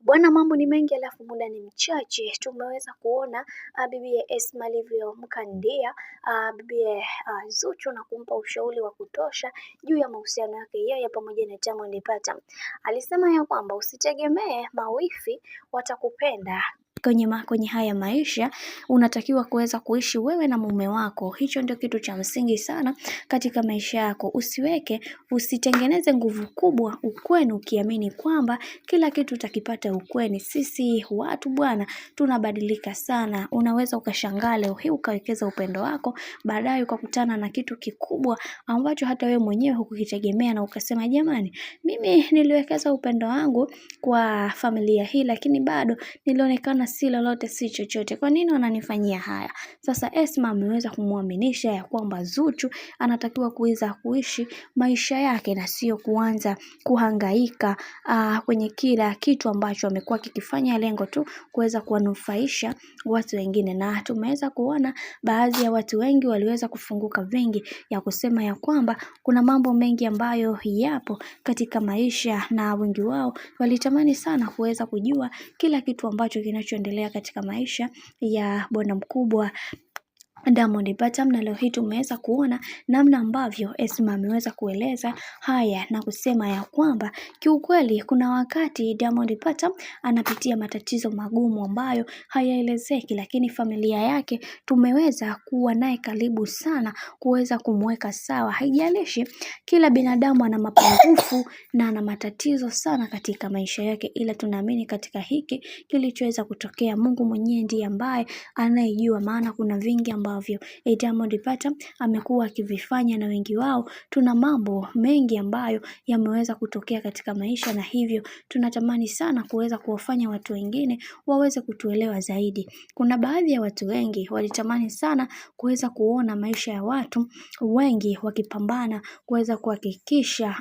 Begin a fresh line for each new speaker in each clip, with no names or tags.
Bwana, mambo ni mengi alafu muda ni mchache. Tumeweza kuona bibi Esma alivyomkandia bibi Zuchu na kumpa ushauri wa kutosha juu ya mahusiano yake yeye pamoja na Diamond Platnumz. Alisema ya kwamba usitegemee mawifi watakupenda kwenye haya maisha, unatakiwa kuweza kuishi wewe na mume wako. Hicho ndio kitu cha msingi sana katika maisha yako. Usitengeneze nguvu kubwa ukweni ukiamini kwamba kila kitu utakipata ukweni. Sisi watu bwana tunabadilika sana. Unaweza ukashangaa leo hii ukawekeza upendo wako, baadaye ukakutana na kitu kikubwa ambacho hata wewe mwenyewe hukukitegemea na ukasema jamani, mimi niliwekeza upendo wangu kwa familia hii lakini bado nilionekana si lolote si chochote. Kwa nini wananifanyia haya? Sasa Esma ameweza kumuaminisha ya kwamba Zuchu anatakiwa kuweza kuishi maisha yake na sio kuanza kuhangaika kwenye kila kitu ambacho amekuwa kikifanya, lengo tu kuweza kuwanufaisha watu wengine. Na tumeweza kuona baadhi ya watu wengi waliweza kufunguka vingi ya kusema ya kwamba kuna mambo mengi ambayo yapo katika maisha, na wengi wao walitamani sana kuweza kujua kila kitu ambacho kinachoendelea katika maisha ya bwana mkubwa Diamond Platnumz. Na leo hii tumeweza kuona namna ambavyo Esma ameweza kueleza haya na kusema ya kwamba kiukweli kuna wakati Diamond Platnumz anapitia matatizo magumu ambayo hayaelezeki, lakini familia yake tumeweza kuwa naye karibu sana kuweza kumweka sawa. Haijalishi kila binadamu ana mapungufu na ana matatizo sana katika maisha yake, ila tunaamini katika hiki kilichoweza kutokea Mungu mwenyewe ndiye ambaye anayejua, maana kuna vingi ambavyo Diamond Platnumz amekuwa akivifanya na wengi wao tuna mambo mengi ambayo yameweza kutokea katika maisha, na hivyo tunatamani sana kuweza kuwafanya watu wengine waweze kutuelewa zaidi. Kuna baadhi ya watu wengi walitamani sana kuweza kuona maisha ya watu wengi wakipambana kuweza kuhakikisha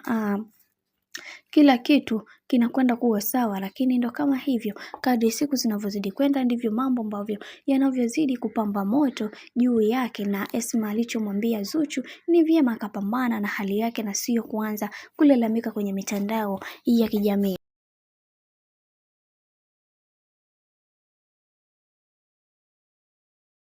kila kitu kinakwenda kuwa sawa, lakini ndo kama hivyo, kadri siku zinavyozidi kwenda ndivyo mambo ambavyo yanavyozidi kupamba moto juu yake. Na Esma alichomwambia Zuchu ni vyema akapambana na hali yake na sio kuanza kulalamika kwenye mitandao ya kijamii.